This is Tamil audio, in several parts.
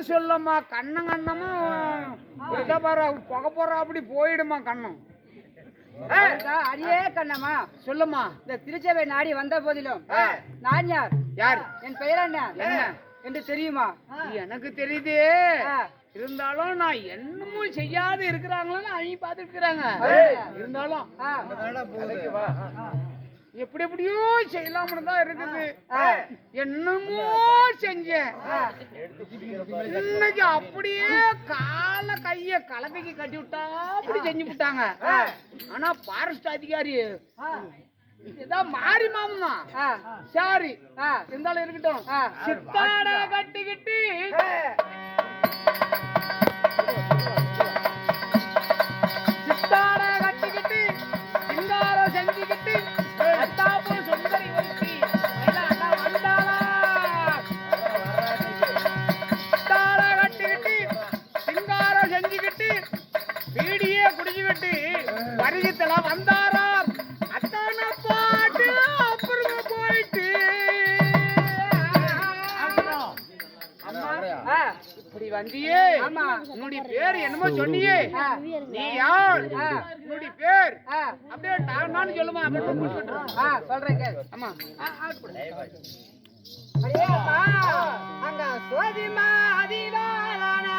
சொல்லம்மா கண்ணம் கண்ணமா இதை பாரு புகை போற அப்படி போயிடுமா கண்ணம். அடியே கண்ணம்மா சொல்லுமா. இந்த திருச்சபை நாடி வந்த போதிலும் நான் யார் யார் என் பெயர் என்ன என்ன என்று தெரியுமா? எனக்கு தெரியுது. இருந்தாலும் நான் என்னமோ செய்யாது இருக்கிறாங்களான்னு அவங்க பார்த்துட்டு இருக்கிறாங்க. இருந்தாலும் எப்படி எப்படியோ செய்யலாம்னு தான் இருக்குது. என்னமோ செஞ்சேன். இன்னைக்கு அப்படியே கால கைய கலவைக்கு கட்டி விட்டா அப்படி செஞ்சு விட்டாங்க. ஆனா பாரஸ்ட் அதிகாரி இதான் மாறி மாமா சாரி இருந்தாலும் இருக்கட்டும். சித்தாட கட்டிக்கிட்டு சித்தாட கட்டிக்கிட்டு சிங்காரம் செஞ்சுக்கிட்டு சுந்தரி ஒருத்தி வந்தாளா. சித்தாட கட்டிக்கிட்டு சிங்காரம் செஞ்சுக்கிட்டு பீடியே குடிச்சுக்கிட்டு வருகத்துல வந்தாராம். அத்தான பாட்டு அப்புறமா போயிட்டு இப்படி வந்தியே. உன்னுடைய பேர் என்னமோ சொன்னியே, நீ யார்? உன்னுடைய பேர் அப்படியே நான் சொல்லுமா? சொல்றேன். ஆமா அங்க சோதிமா அதிவாளானா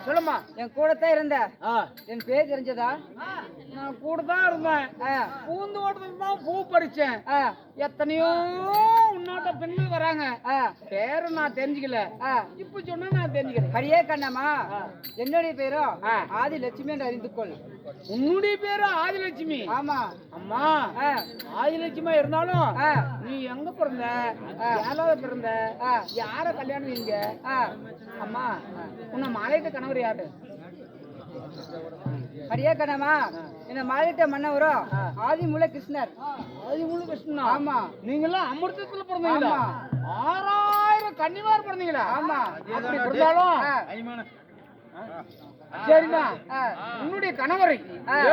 சொல்லுமா. என் கூடத்தான் இருந்த என் பேர் தெரிஞ்சதா? நான் கூட தான் இருந்தேன். பூந்தோட்டத்துல தான் பூ பறிச்சேன். எத்தனையோ உன்னாட்ட பெண்கள் வராங்க. பேரை நான் தெரிஞ்சுக்கல. இப்ப சொன்னா நான் தெரிஞ்சுக்கிறேன். ஹரியே கண்ணம்மா, என்னுடைய பேரும் ஆதி லட்சுமி என்று அறிந்து கொள். உன்னுடைய பேரு ஆதிலட்சுமி? ஆமா. அம்மா ஆதிலட்சுமியா இருந்தாலும் நீ எங்க பிறந்த, யாராவது பிறந்த, யார கல்யாணம் நீங்க? அம்மா உன்னை மாலையிட்ட கணவர் யாரு? ஹரியே கண்ணம்மா, என்ன மாலையிட்ட மன்னவரும் ஆதிமூல கிருஷ்ணர். ஆதிமூல கிருஷ்ணா? ஆமா. நீங்க எல்லாம் அமிர்தத்துல பிறந்தீங்களா? 6000 கன்னிமார் பிறந்தீங்களா? ஆமா. அப்படி பிறந்தாலும் சரிமா, உன்னுடைய கணவரை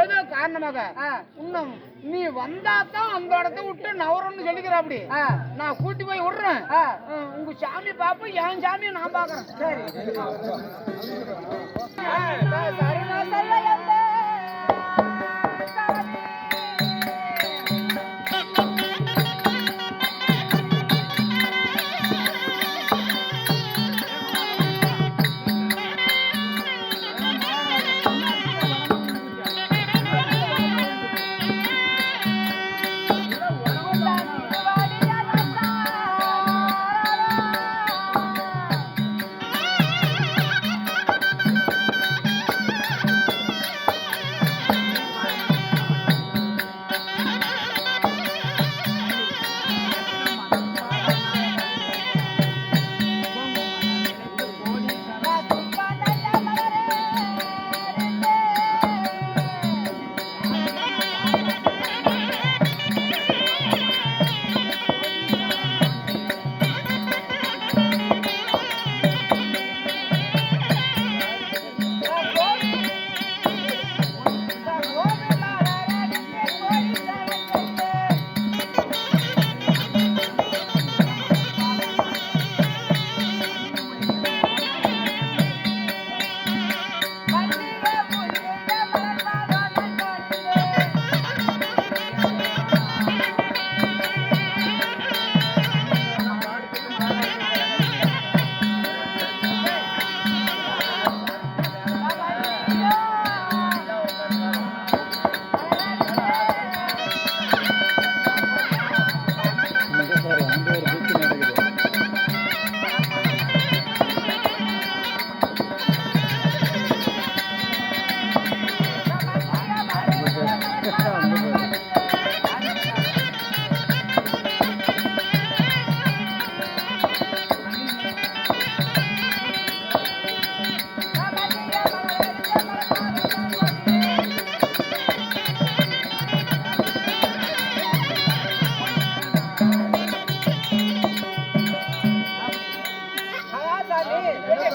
ஏதோ காரணமாக நீ வந்தா தான் அந்த இடத்த விட்டு நவரன்னு சொல்லிக்கிற. அப்படி நான் கூட்டி போய் விடுறேன். உங்க சாமி பாப்போம், என் சாமியை நான் பாக்குறேன். சரி.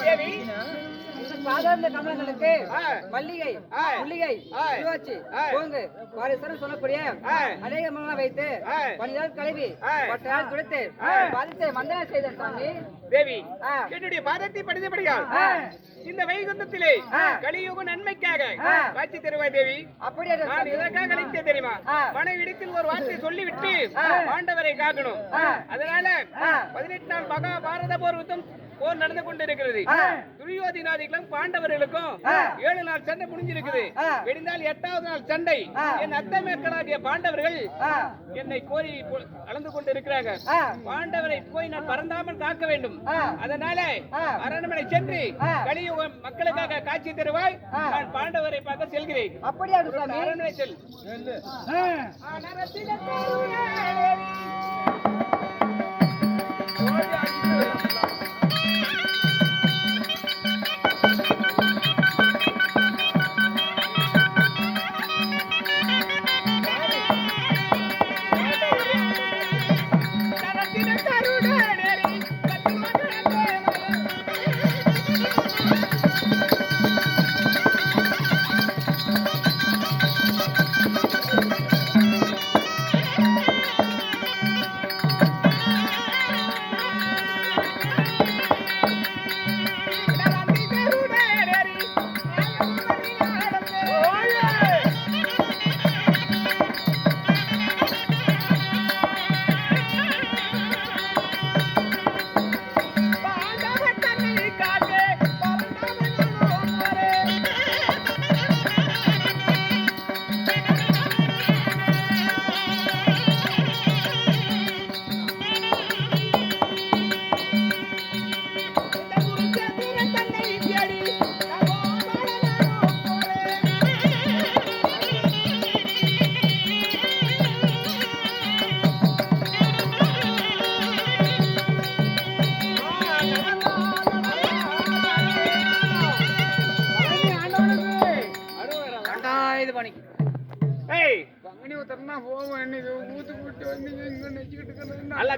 தேவி சாதாரண கமலங்களுக்கு மல்லிகை முல்லிகை திருவாச்சி பூங்கு பாரிசரம் சொல்லக்கூடிய அநேக மலங்களை வைத்து கொஞ்ச கழுவி பட்டால் துடைத்து பாதத்தை வந்தனம் செய்த சாமி தேவி என்னுடைய பாதத்தை படித்தபடியால் இந்த வைகுந்தத்திலே கலியுக நன்மைக்காக காட்சி தருவாய் தேவி. அப்படியே நான் இதற்காக அழைத்தேன் தெரியுமா? மனைவிடத்தில் ஒரு வார்த்தை சொல்லிவிட்டு பாண்டவரை காக்கணும். அதனால 18 நாள் மகாபாரத போர் நடந்து கொண்டிருக்கிறது. துரியோதனாதிகளும் பாண்டவர்களுக்கும் 7 நாள் சண்டை முடிஞ்சிருக்குது. வெடிந்தால் 8வது நாள் சண்டை. என் அத்தை மக்களாகிய பாண்டவர்கள் என்னை கோரி அளந்து கொண்டிருக்கிறாங்க. பாண்டவரை போய் நான் பறந்தாமல் காக்க வேண்டும். அதனால அரண்மனை சென்று கலியுக மக்களுக்காக காட்சி தருவாய். நான் பாண்டவரை பார்க்க செல்கிறேன். அப்படியா அரண்மனை செல்.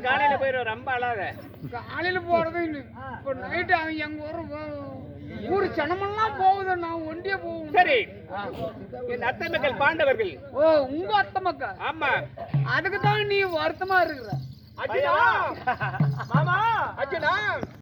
காலையில போயிடும். ரொம்ப அழாத. காலையில போறது இப்ப நைட்டு எங்க ஊரு ஜனமெல்லாம் போகுது. நான் ஒண்டியே போவோம். சரி, என் அத்தை மக்கள் பாண்டவர்கள். ஓ, உங்க அத்தை மக்கள்? ஆமா. அதுக்குதான் நீ வருத்தமா இருக்கிற. அர்ஜுனா, மாமா அர்ஜுனா.